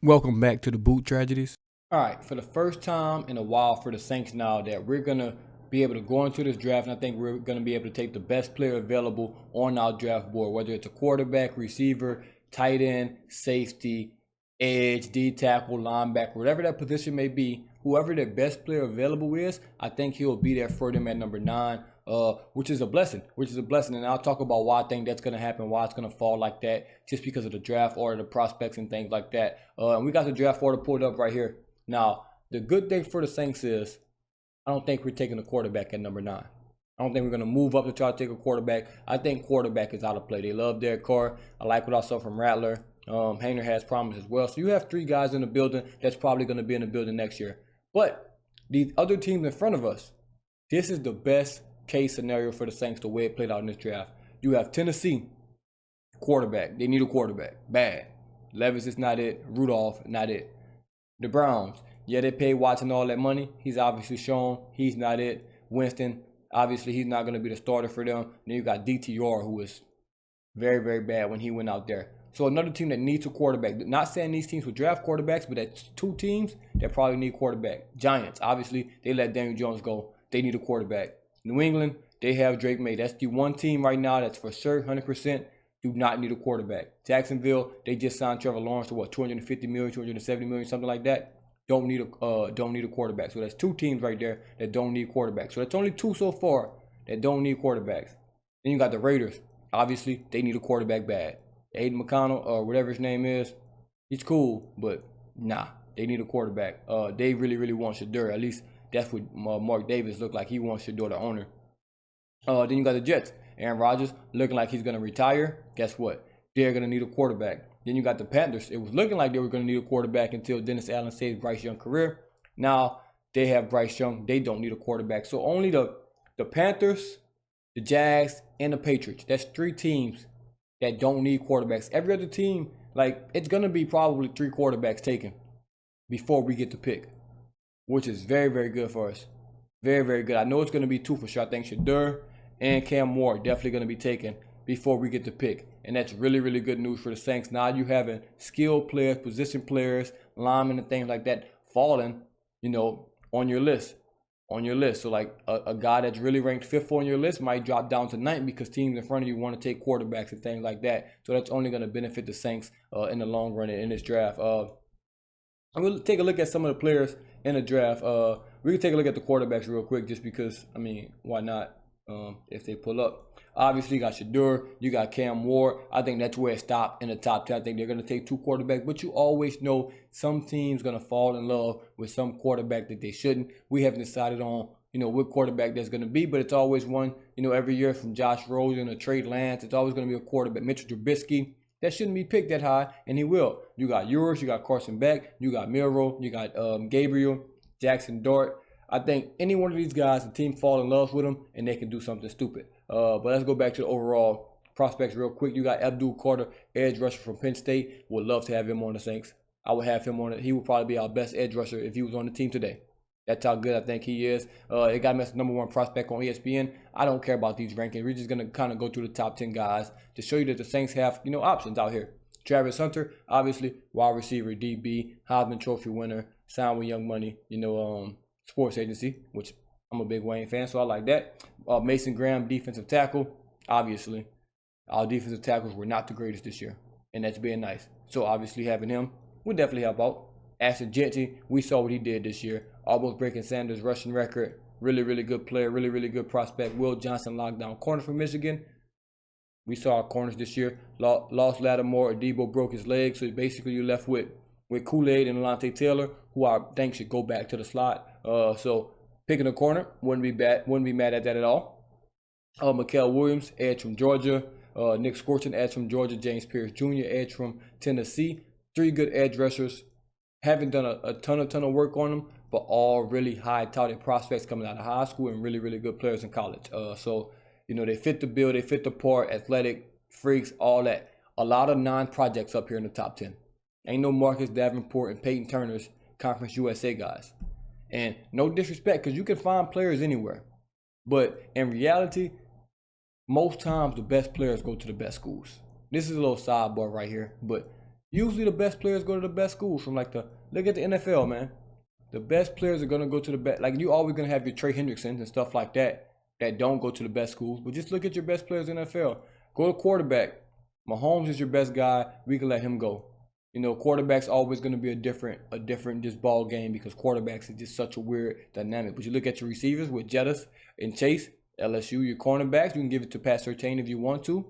Welcome back to the Boot Tragedies. All right, for the first time in a while for the Saints now that we're going to be able to go into this draft, and I think we're going to be able to take the best player available on our draft board, whether it's a quarterback, receiver, tight end, safety, edge, D tackle, linebacker, whatever that position may be, whoever the best player available is, I think he'll be there for them at number 9. Which is a blessing. And I'll talk about why I think that's going to happen, why it's going to fall like that, just because of the draft order, the prospects, and things like that. And we got the draft order pulled up right here. Now, the good thing for the Saints is I don't think we're taking a quarterback at number 9. I don't think we're going to move up to try to take a quarterback. I think quarterback is out of play. They love Derek Carr. I like what I saw from Rattler. Hayner has promise as well. So you have 3 guys in the building that's probably going to be in the building next year. But these other teams in front of us, this is the best case scenario for the Saints the way it played out in this draft. You have Tennessee, quarterback. They need a quarterback. Bad. Levis is not it. Rudolph, not it. The Browns, yeah, they paid Watson all that money. He's obviously shown he's not it. Winston, obviously he's not going to be the starter for them. Then you got DTR, who was very, very bad when he went out there. So another team that needs a quarterback. Not saying these teams will draft quarterbacks, but that's 2 teams that probably need a quarterback. Giants, obviously, they let Daniel Jones go. They need a quarterback. New England, they have Drake May. That's the one team right now that's for sure 100% do not need a quarterback. Jacksonville, they just signed Trevor Lawrence to what, 250 million, 270 million, something like that. Don't need a quarterback. So that's 2 teams right there that don't need quarterbacks. So that's only 2 so far that don't need quarterbacks. Then you got the Raiders. Obviously, they need a quarterback bad. Aiden McConnell or whatever his name is, he's cool, but nah, they need a quarterback. They really, really want Shedeur. At least that's what Mark Davis looked like. He wants Shedeur, the owner. Then you got the Jets. Aaron Rodgers looking like he's going to retire. Guess what? They're going to need a quarterback. Then you got the Panthers. It was looking like they were going to need a quarterback until Dennis Allen saved Bryce Young's career. Now they have Bryce Young. They don't need a quarterback. So only the Panthers, the Jags, and the Patriots. That's 3 teams that don't need quarterbacks. Every other team, like, it's going to be probably 3 quarterbacks taken before we get to pick, which is very, very good for us. Very, very good. I know it's going to be 2 for sure. I think Shedeur and Cam Moore definitely going to be taken before we get to pick. And that's really, really good news for the Saints. Now you having skilled players, position players, linemen, and things like that falling, on your list. So like a guy that's really ranked 5th on your list might drop down to 9th because teams in front of you want to take quarterbacks and things like that. So that's only going to benefit the Saints in the long run in this draft. I'm going to take a look at some of the players in the draft. We can take a look at the quarterbacks real quick just because, why not? If they pull up. Obviously, you got Shedeur, you got Cam Ward. I think that's where it stopped in the top 10. I think they're going to take 2 quarterbacks, but you always know some teams going to fall in love with some quarterback that they shouldn't. We haven't decided on, what quarterback that's going to be, but it's always one, every year from Josh Rosen or Trey Lance. It's always going to be a quarterback. Mitchell Trubisky, that shouldn't be picked that high, and he will. You got Ewers, you got Carson Beck, you got Milroe, you got Gabriel, Jackson Dart. I think any one of these guys, the team fall in love with them, and they can do something stupid. But let's go back to the overall prospects real quick. You got Abdul Carter, edge rusher from Penn State. Would love to have him on the Saints. I would have him on it. He would probably be our best edge rusher if he was on the team today. That's how good I think he is. It got him as the #1 prospect on ESPN. I don't care about these rankings. We're just going to kind of go through the top 10 guys to show you that the Saints have, options out here. Travis Hunter, obviously, wide receiver, DB, Heisman Trophy winner, signed with Young Money, sports agency, which I'm a big Wayne fan, so I like that. Mason Graham, defensive tackle. Obviously, our defensive tackles were not the greatest this year, and that's being nice. So obviously having him would definitely help out. Ashton Jeanty, we saw what he did this year. Almost breaking Sanders' rushing record. Really, really good player. Really, really good prospect. Will Johnson, lockdown corner from Michigan. We saw our corners this year. Lost Lattimore. Debo broke his leg, so basically you're left with Kool-Aid and Alontae Taylor, who I think should go back to the slot. So picking a corner, wouldn't be mad at that at all. Mikael Williams, edge from Georgia. Nick Scorton, edge from Georgia. James Pierce Jr., edge from Tennessee. 3 good edge rushers. Haven't done a ton of work on them, but all really high touted prospects coming out of high school and really, really good players in college. So, they fit the bill, they fit the part, athletic, freaks, all that. A lot of non-projects up here in the top 10. Ain't no Marcus Davenport and Peyton Turner's Conference USA guys. And no disrespect, because you can find players anywhere. But in reality, most times the best players go to the best schools. This is a little sidebar right here, but Usually the best players go to the best schools. From like look at the NFL, man. The best players are gonna go to the best. Like you always gonna have your Trey Hendricksons and stuff like that don't go to the best schools. But just look at your best players in the NFL. Go to quarterback. Mahomes is your best guy. We can let him go. You know, quarterback's always going to be a different just ball game because quarterbacks is just such a weird dynamic. But you look at your receivers with Jettis and Chase, LSU, your cornerbacks, you can give it to Pat Surtain if you want to.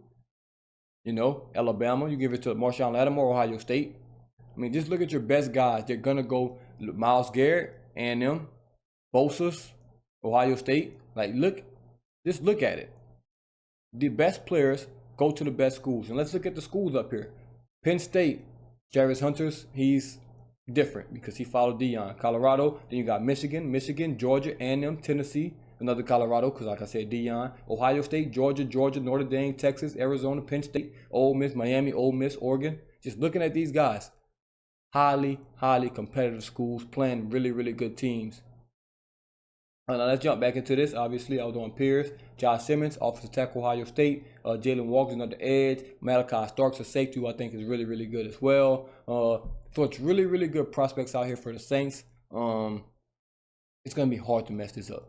You know, Alabama, you give it to Marshawn Lattimore, Ohio State. I mean, just look at your best guys. They're going to go Myles Garrett, A&M, Bosa's, Ohio State. Like, just look at it. The best players go to the best schools. And let's look at the schools up here. Penn State, Jarvis Hunters, he's different because he followed Deion. Colorado, then you got Michigan, Georgia, A&M, Tennessee, another Colorado because like I said, Deion. Ohio State, Georgia, Notre Dame, Texas, Arizona, Penn State, Ole Miss, Miami, Ole Miss, Oregon. Just looking at these guys, highly, highly competitive schools playing really, really good teams. Now let's jump back into this. Obviously, I was on Pierce, Josh Simmons, offensive tackle, Ohio State, Jalen Walker's another edge, Malachi Starks, a safety, who I think is really, really good as well. So it's really, really good prospects out here for the Saints. It's going to be hard to mess this up.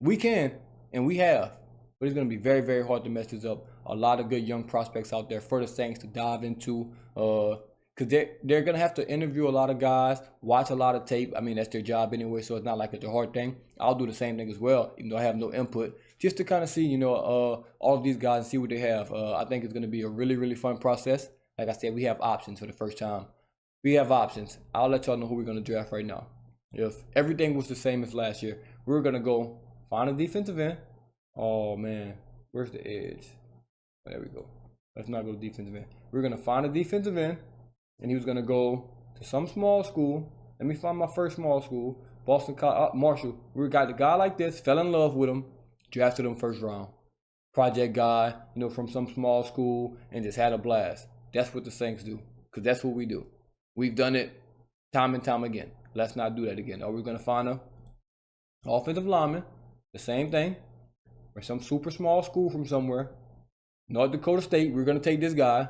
We can, and we have, but it's going to be very, very hard to mess this up. A lot of good young prospects out there for the Saints to dive into. Because they're going to have to interview a lot of guys, watch a lot of tape. I mean, that's their job anyway, so it's not like it's a hard thing. I'll do the same thing as well, even though I have no input, just to kind of see, you know, all of these guys and see what they have. I think it's going to be a really, really fun process. Like I said, we have options for the first time. We have options. I'll let y'all know who we're going to draft right now. If everything was the same as last year, we're going to go find a defensive end. Oh, man. Where's the edge? There we go. Let's not go to defensive end. We're going to find a defensive end. And he was going to go to some small school. Let me find my first small school. Boston College, Marshall. We got a guy like this, fell in love with him, drafted him first round. Project guy, you know, from some small school, and just had a blast. That's what the Saints do, because that's what we do. We've done it time and time again. Let's not do that again. Are we going to find a offensive lineman? The same thing. Or some super small school from somewhere. North Dakota State, we're going to take this guy.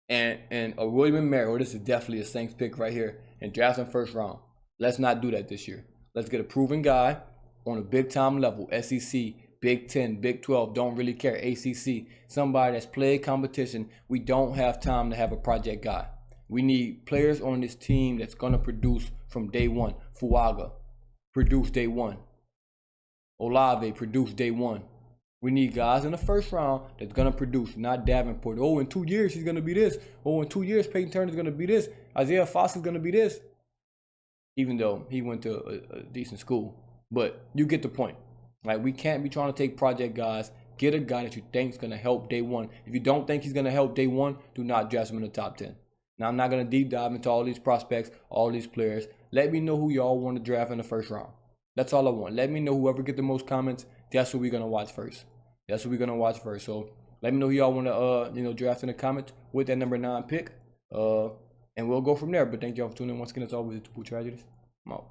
And a William Merrill, this is definitely a Saints pick right here, and draft him first round. Let's not do that this year. Let's get a proven guy on a big time level, SEC, Big 10, Big 12, don't really care, ACC, somebody that's played competition. We don't have time to have a project guy. We need players on this team that's going to produce from day one. Fuaga, produce day one. Olave, produce day one. We need guys in the first round that's going to produce, not Davenport. Oh, in 2 years, he's going to be this. Oh, in 2 years, Peyton Turner's going to be this. Isaiah Fox is going to be this. Even though he went to a decent school. But you get the point. Like, we can't be trying to take project guys. Get a guy that you think is going to help day one. If you don't think he's going to help day one, do not draft him in the top 10. Now, I'm not going to deep dive into all these prospects, all these players. Let me know who y'all want to draft in the first round. That's all I want. Let me know whoever get the most comments. That's what we're going to watch first. So let me know who y'all want to, draft in the comments with that number 9 pick. And we'll go from there. But thank y'all for tuning in once again. As always, it's Two Tragedies. I'm out.